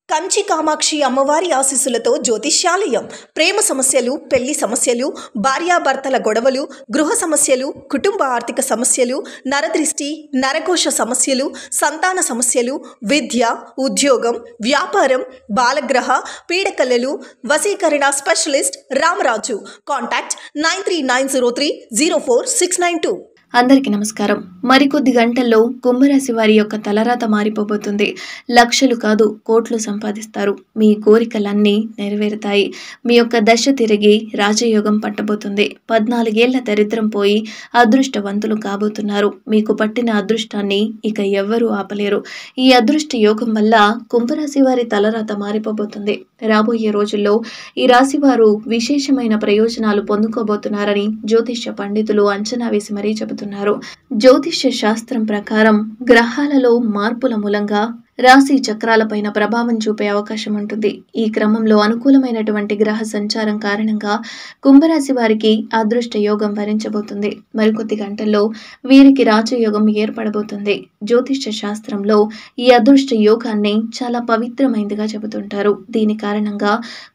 కంచి కామాక్షి అమ్మవారి ఆశీస్సులతో జ్యోతిష్యాలయం ప్రేమ సమస్యలు, పెళ్లి సమస్యలు, భార్యాభర్తల గొడవలు, గృహ సమస్యలు, కుటుంబ ఆర్థిక సమస్యలు, నరదృష్టి, నరకోశ సమస్యలు, సంతాన సమస్యలు, విద్య, ఉద్యోగం, వ్యాపారం, బాలగ్రహ పీడకలలు, వశీకరణ స్పెషలిస్ట్ రామరాజు. కాంటాక్ట్ 9390304692. అందరికీ నమస్కారం. మరికొద్ది గంటల్లో కుంభరాశి వారి యొక్క తలరాత మారిపోబోతుంది. లక్షలు కాదు కోట్లు సంపాదిస్తారు. మీ కోరికలన్నీ నెరవేరుతాయి. మీ యొక్క దశ తిరిగి రాజయోగం పట్టబోతుంది. 14 ఏళ్ల దరిద్రం పోయి అదృష్టవంతులు కాబోతున్నారు. మీకు పట్టిన అదృష్టాన్ని ఇక ఎవ్వరూ ఆపలేరు. ఈ అదృష్ట యోగం వల్ల కుంభరాశి వారి తలరాత మారిపోబోతుంది. రాబోయే రోజుల్లో ఈ రాశి వారు విశేషమైన ప్రయోజనాలు పొందుకోబోతున్నారని జ్యోతిష్య పండితులు అంచనా వేసి మరీ చెబుతున్నారు. జ్యోతిష్య శాస్త్రం ప్రకారం గ్రహాలలో మార్పుల మూలంగా రాశి చక్రాలపైన ప్రభావం చూపే అవకాశం ఉంటుంది. ఈ క్రమంలో అనుకూలమైనటువంటి గ్రహ సంచారం కారణంగా కుంభరాశి వారికి అదృష్ట యోగం వరించబోతుంది. మరికొద్ది గంటల్లో వీరికి రాజయోగం ఏర్పడబోతుంది. జ్యోతిష్య శాస్త్రంలో ఈ అదృష్ట యోగాన్ని చాలా పవిత్రమైనదిగా చెబుతుంటారు. దీని కారణంగా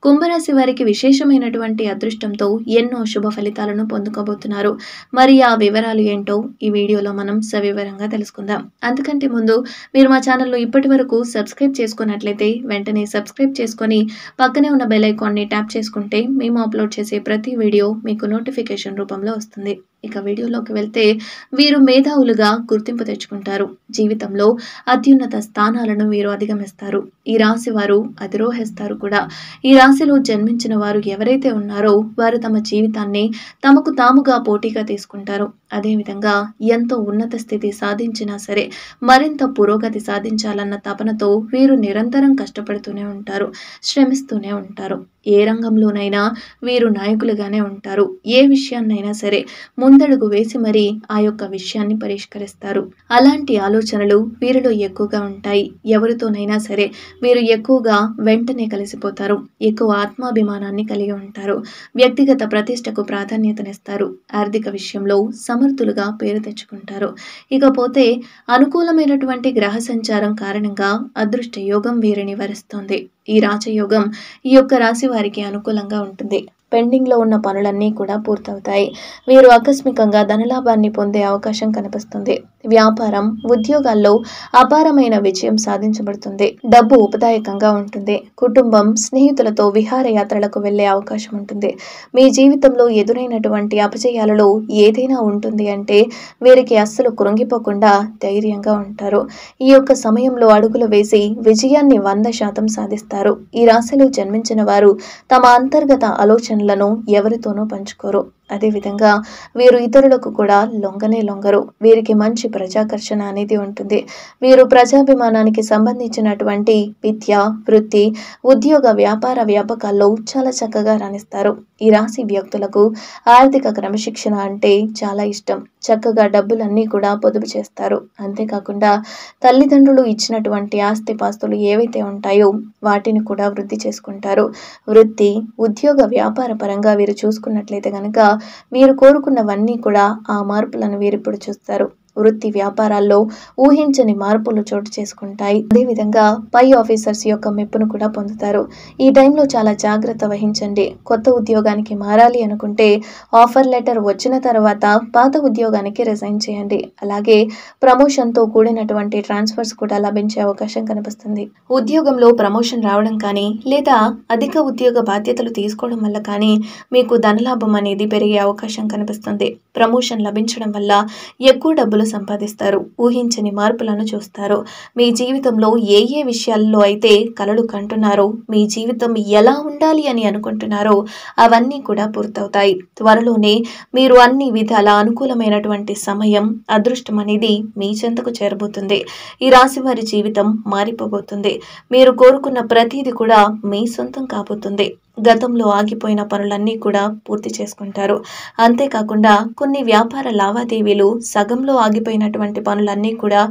కుంభరాశి వారికి విశేషమైనటువంటి అదృష్టంతో ఎన్నో శుభ ఫలితాలను పొందుకోబోతున్నారు. మరి ఆ వివరాలు ఏంటో ఈ వీడియోలో మనం సవివరంగా తెలుసుకుందాం. అంతకంటే ముందు మీరు మా ఛానల్లో ఇప్పటి వరకు సబ్స్క్రైబ్ చేసుకున్నట్లయితే వెంటనే సబ్స్క్రైబ్ చేసుకొని పక్కనే ఉన్న బెల్ ఐకాన్ని ట్యాప్ చేసుకుంటే మేము అప్లోడ్ చేసే ప్రతి వీడియో మీకు నోటిఫికేషన్ రూపంలో వస్తుంది. ఇక వీడియోలోకి వెళ్తే వీరు మేధావులుగా గుర్తింపు తెచ్చుకుంటారు. జీవితంలో అత్యున్నత స్థానాలను వీరు అధిగమిస్తారు. ఈ రాశి వారు అధిరోహిస్తారు కూడా. ఈ రాశిలో జన్మించిన వారు ఎవరైతే ఉన్నారో వారు తమ జీవితాన్ని తమకు తాముగా పోటీగా తీసుకుంటారు. అదేవిధంగా ఎంతో ఉన్నత స్థితి సాధించినా సరే మరింత పురోగతి సాధించాలన్న తపనతో వీరు నిరంతరం కష్టపడుతూనే ఉంటారు, శ్రమిస్తూనే ఉంటారు. ఏ రంగంలోనైనా వీరు నాయకులుగానే ఉంటారు. ఏ విషయాన్నైనా సరే ముందడుగు వేసి మరీ ఆ యొక్క విషయాన్ని పరిష్కరిస్తారు. అలాంటి ఆలోచనలు వీరిలో ఎక్కువగా ఉంటాయి. ఎవరితోనైనా సరే వీరు ఎక్కువగా వెంటనే కలిసిపోతారు. ఎక్కువ ఆత్మాభిమానాన్ని కలిగి ఉంటారు. వ్యక్తిగత ప్రతిష్టకు ప్రాధాన్యతనిస్తారు. ఆర్థిక విషయంలో సమర్థులుగా పేరు తెచ్చుకుంటారు. ఇకపోతే అనుకూలమైనటువంటి గ్రహ సంచారం కారణంగా అదృష్ట యోగం వీరిని వరిస్తోంది. ఈ రాజయోగం ఈ యొక్క రాశి వారికి అనుకూలంగా ఉంటుంది. పెండింగ్ లో ఉన్న పనులన్నీ కూడా పూర్తవుతాయి. వీరు ఆకస్మికంగా ధనలాభాన్ని పొందే అవకాశం కనిపిస్తుంది. వ్యాపారం, ఉద్యోగాల్లో అపారమైన విజయం సాధించబడుతుంది. డబ్బు ఉపదాయకంగా ఉంటుంది. కుటుంబం, స్నేహితులతో విహారయాత్రలకు వెళ్లే అవకాశం ఉంటుంది. మీ జీవితంలో ఎదురైనటువంటి అపజయాలలో ఏదైనా ఉంటుంది అంటే వీరికి అస్సలు కృంగిపోకుండా ధైర్యంగా ఉంటారు. ఈ యొక్క సమయంలో అడుగులు వేసి విజయాన్ని 100% సాధిస్తారు. ఈ రాశిలో జన్మించిన వారు తమ అంతర్గత ఆలోచనలను ఎవరితోనూ పంచుకోరు. అదేవిధంగా వీరు ఇతరులకు కూడా లొంగరు. వీరికి మంచి ప్రజాకర్షణ అనేది ఉంటుంది. వీరు ప్రజాభిమానానికి సంబంధించినటువంటి విద్య, వృత్తి, ఉద్యోగ, వ్యాపార వ్యాపకాల్లో చాలా చక్కగా రాణిస్తారు. ఈ రాశి వ్యక్తులకు ఆర్థిక క్రమశిక్షణ అంటే చాలా ఇష్టం. చక్కగా డబ్బులన్నీ కూడా పొదుపు చేస్తారు. అంతేకాకుండా తల్లిదండ్రులు ఇచ్చినటువంటి ఆస్తిపాస్తులు ఏవైతే ఉంటాయో వాటిని కూడా వృద్ధి చేసుకుంటారు. వృత్తి, ఉద్యోగ, వ్యాపార పరంగా వీరు చూసుకున్నట్లయితే కనుక వీరు కోరుకున్నవన్నీ కూడా ఆ మార్పులను వీరిప్పుడు చూస్తారు. వృత్తి వ్యాపారాల్లో ఊహించని మార్పులు చోటు చేసుకుంటాయి. అదేవిధంగా పై ఆఫీసర్స్ యొక్క మెప్పును కూడా పొందుతారు. ఈ టైంలో చాలా జాగ్రత్త వహించండి. కొత్త ఉద్యోగానికి మారాలి అనుకుంటే ఆఫర్ లెటర్ వచ్చిన తర్వాత పాత ఉద్యోగానికి రిజైన్ చేయండి. అలాగే ప్రమోషన్తో కూడినటువంటి ట్రాన్స్ఫర్స్ కూడా లభించే అవకాశం కనిపిస్తుంది. ఉద్యోగంలో ప్రమోషన్ రావడం కానీ లేదా అధిక ఉద్యోగ బాధ్యతలు తీసుకోవడం వల్ల కానీ మీకు ధనలాభం అనేది పెరిగే అవకాశం కనిపిస్తుంది. ప్రమోషన్ లభించడం వల్ల ఎక్కువ డబ్బులు సంపాదిస్తారు. ఊహించని మార్పులను చూస్తారు. మీ జీవితంలో ఏ విషయాల్లో అయితే కలలు కంటున్నారో, మీ జీవితం ఎలా ఉండాలి అని అనుకుంటున్నారో అవన్నీ కూడా పూర్తవుతాయి. త్వరలోనే మీరు అన్ని విధాల అనుకూలమైనటువంటి సమయం, అదృష్టం అనేది మీ చెంతకు చేరబోతుంది. ఈ రాశి వారి జీవితం మారిపోబోతుంది. మీరు కోరుకున్న ప్రతిదీ కూడా మీ సొంతం కాబోతుంది. గతంలో ఆగిపోయిన పనులన్నీ కూడా పూర్తి చేసుకుంటారు. అంతేకాకుండా కొన్ని వ్యాపార లావాదేవీలు సగంలో ఆగిపోయినటువంటి పనులన్నీ కూడా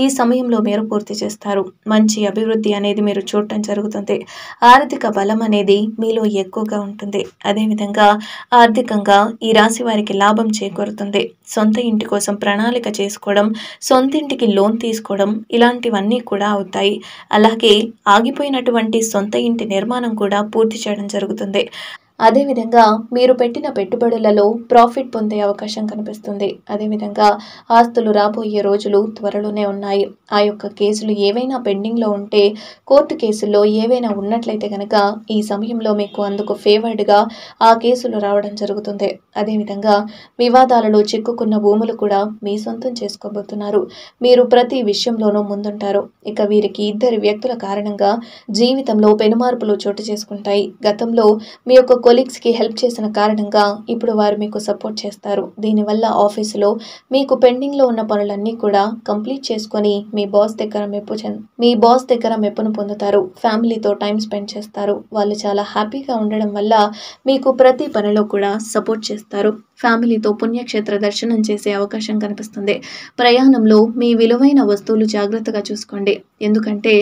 ఈ సమయంలో మీరు పూర్తి చేస్తారు. మంచి అభివృద్ధి అనేది మీరు చూడటం జరుగుతుంది. ఆర్థిక బలం అనేది మీలో ఎక్కువగా ఉంటుంది. అదేవిధంగా ఆర్థికంగా ఈ రాశి వారికి లాభం చేకూరుతుంది. సొంత ఇంటి కోసం ప్రణాళిక చేసుకోవడం, సొంతింటికి లోన్ తీసుకోవడం ఇలాంటివన్నీ కూడా అవుతాయి. అలాగే ఆగిపోయినటువంటి సొంత ఇంటి నిర్మాణం కూడా పూర్తి చేయడం జరుగుతుంది. అదేవిధంగా మీరు పెట్టిన పెట్టుబడులలో ప్రాఫిట్ పొందే అవకాశం కనిపిస్తుంది. అదేవిధంగా ఆస్తులు రాబోయే రోజులు త్వరలోనే ఉన్నాయి. ఆ యొక్క కేసులు ఏవైనా పెండింగ్లో ఉంటే, కోర్టు కేసుల్లో ఏవైనా ఉన్నట్లయితే కనుక ఈ సమయంలో మీకు అందుకు ఫేవర్డ్గా ఆ కేసులు రావడం జరుగుతుంది. అదేవిధంగా వివాదాలలో చిక్కుకున్న భూములు కూడా మీ సొంతం చేసుకోబోతున్నారు. మీరు ప్రతి విషయంలోనూ ముందుంటారు. ఇక వీరికి ఇద్దరు వ్యక్తుల కారణంగా జీవితంలో పెనుమార్పులు చోటు చేసుకుంటాయి. గతంలో మీ యొక్క కొలీగ్స్కి హెల్ప్ చేసిన కారణంగా ఇప్పుడు వారు మీకు సపోర్ట్ చేస్తారు. దీనివల్ల ఆఫీసులో మీకు పెండింగ్లో ఉన్న పనులన్నీ కూడా కంప్లీట్ చేసుకొని మీ బాస్ దగ్గర మెప్పును పొందుతారు. ఫ్యామిలీతో టైం స్పెండ్ చేస్తారు. వాళ్ళు చాలా హ్యాపీగా ఉండడం వల్ల మీకు ప్రతి పనిలో కూడా సపోర్ట్ చేస్తారు. ఫ్యామిలీతో పుణ్యక్షేత్ర దర్శనం చేసే అవకాశం కనిపిస్తుంది. ప్రయాణంలో మీ విలువైన వస్తువులు జాగ్రత్తగా చూసుకోండి. ఎందుకంటే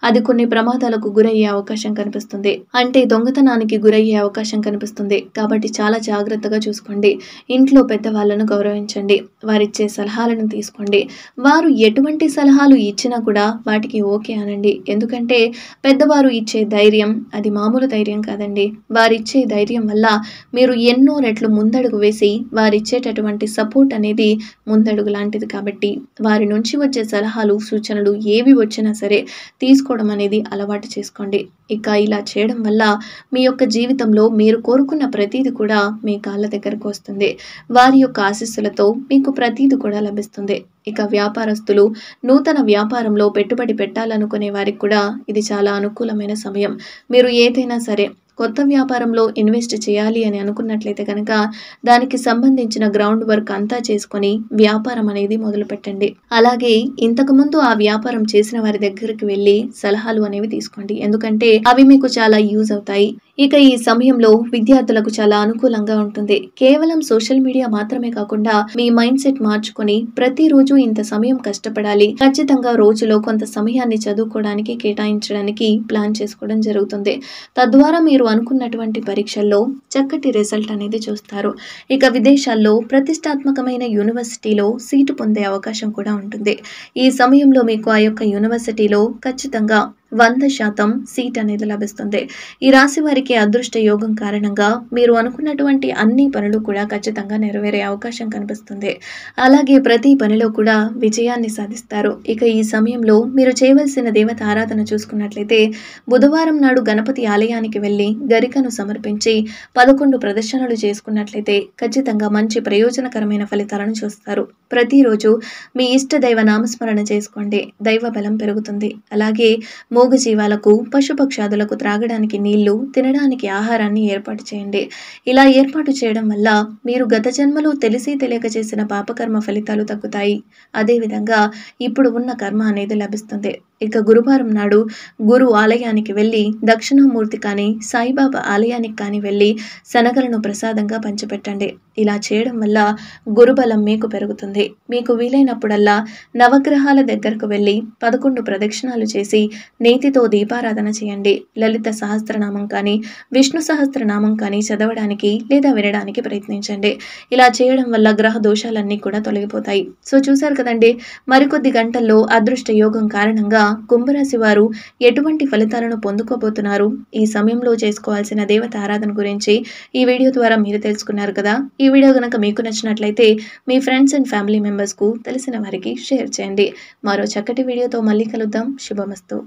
అది కొన్ని ప్రమాదాలకు గురయ్యే అవకాశం కనిపిస్తుంది. అంటే దొంగతనానికి గురయ్యే అవకాశం కనిపిస్తుంది. కాబట్టి చాలా జాగ్రత్తగా చూసుకోండి. ఇంట్లో పెద్దవాళ్ళను గౌరవించండి. వారిచ్చే సలహాలను తీసుకోండి. వారు ఎటువంటి సలహాలు ఇచ్చినా కూడా వాటికి ఓకే అనండి. ఎందుకంటే పెద్దవారు ఇచ్చే ధైర్యం అది మామూలు ధైర్యం కాదండి. వారిచ్చే ధైర్యం వల్ల మీరు ఎన్నో రెట్లు ముందడుగు వేసి వారిచ్చేటటువంటి సపోర్ట్ అనేది ముందడుగు లాంటిది. కాబట్టి వారి నుంచి వచ్చే సలహాలు సూచనలు ఏవి వచ్చినా సరే తీసుకోవడం అనేది అలవాటు చేసుకోండి. ఇక ఇలా చేయడం వల్ల మీ యొక్క జీవితంలో మీరు కోరుకున్న ప్రతీది కూడా మీ కాళ్ళ దగ్గరకు వస్తుంది. వారి యొక్క ఆశీస్సులతో మీకు ప్రతీది కూడా లభిస్తుంది. ఇక వ్యాపారస్తులు నూతన వ్యాపారంలో పెట్టుబడి పెట్టాలనుకునే వారికి కూడా ఇది చాలా అనుకూలమైన సమయం. మీరు ఏదైనా సరే కొత్త వ్యాపారంలో ఇన్వెస్ట్ చేయాలి అని అనుకున్నట్లయితే కనుక దానికి సంబంధించిన గ్రౌండ్ వర్క్ అంతా చేసుకొని వ్యాపారం అనేది మొదలు పెట్టండి. అలాగే ఇంతకుముందు ఆ వ్యాపారం చేసిన వారి దగ్గరికి వెళ్ళి సలహాలు అనేవి తీసుకోండి. ఎందుకంటే అవి మీకు చాలా యూజ్ అవుతాయి. ఇక ఈ సమయంలో విద్యార్థులకు చాలా అనుకూలంగా ఉంటుంది. కేవలం సోషల్ మీడియా మాత్రమే కాకుండా మీ మైండ్ సెట్ మార్చుకొని ప్రతిరోజు ఇంత సమయం కష్టపడాలి, ఖచ్చితంగా రోజులో కొంత సమయాన్ని చదువుకోవడానికి కేటాయించడానికి ప్లాన్ చేసుకోవడం జరుగుతుంది. తద్వారా మీరు అనుకున్నటువంటి పరీక్షల్లో చక్కటి రిజల్ట్ అనేది చూస్తారు. ఇక విదేశాల్లో ప్రతిష్టాత్మకమైన యూనివర్సిటీలో సీటు పొందే అవకాశం కూడా ఉంటుంది. ఈ సమయంలో మీకు ఆ యొక్క యూనివర్సిటీలో ఖచ్చితంగా 100% సీట్ అనేది లభిస్తుంది. ఈ రాశి వారికి అదృష్ట యోగం కారణంగా మీరు అనుకున్నటువంటి అన్ని పనులు కూడా ఖచ్చితంగా నెరవేరే అవకాశం కనిపిస్తుంది. అలాగే ప్రతి పనిలో కూడా విజయాన్ని సాధిస్తారు. ఇక ఈ సమయంలో మీరు చేయవలసిన దేవత ఆరాధన చూసుకున్నట్లయితే బుధవారం నాడు గణపతి ఆలయానికి వెళ్ళి గరికను సమర్పించి 11 ప్రదర్శనలు చేసుకున్నట్లయితే ఖచ్చితంగా మంచి ప్రయోజనకరమైన ఫలితాలను చూస్తారు. ప్రతిరోజు మీ ఇష్ట దైవ నామస్మరణ చేసుకోండి. దైవ బలం పెరుగుతుంది. అలాగే మూగజీవాలకు పశుపక్షాదులకు త్రాగడానికి నీళ్లు, తినడానికి ఆహారాన్ని ఏర్పాటు చేయండి. ఇలా ఏర్పాటు చేయడం వల్ల మీరు గత జన్మలో తెలిసి తెలియక చేసిన పాపకర్మ ఫలితాలు తగ్గుతాయి. అదేవిధంగా ఇప్పుడు ఉన్న కర్మ అనేది లభిస్తుంది. ఇక గురువారం నాడు గురు ఆలయానికి వెళ్ళి దక్షిణామూర్తి కానీ సాయిబాబా ఆలయానికి కానీ వెళ్ళి శనగలను ప్రసాదంగా పంచిపెట్టండి. ఇలా చేయడం వల్ల గురుబలం మీకు పెరుగుతుంది. మీకు వీలైనప్పుడల్లా నవగ్రహాల దగ్గరకు వెళ్ళి 11 ప్రదక్షిణాలు చేసి నేతితో దీపారాధన చేయండి. లలిత సహస్రనామం కానీ విష్ణు సహస్రనామం కానీ చదవడానికి లేదా వినడానికి ప్రయత్నించండి. ఇలా చేయడం వల్ల గ్రహ దోషాలన్నీ కూడా తొలగిపోతాయి. సో చూశారు కదండి, మరికొద్ది గంటల్లో అదృష్ట యోగం కారణంగా కుంభరాశి వారు ఎటువంటి ఫలితాలను పొందుకోబోతున్నారు, ఈ సమయంలో చేసుకోవాల్సిన దేవత ఆరాధన గురించి ఈ వీడియో ద్వారా మీరు తెలుసుకున్నారు కదా. ఈ వీడియో కనుక మీకు నచ్చినట్లయితే మీ ఫ్రెండ్స్ అండ్ ఫ్యామిలీ మెంబర్స్కు తెలిసిన వారికి షేర్ చేయండి. మరో చక్కటి వీడియోతో మళ్ళీ కలుద్దాం. శుభమస్తు.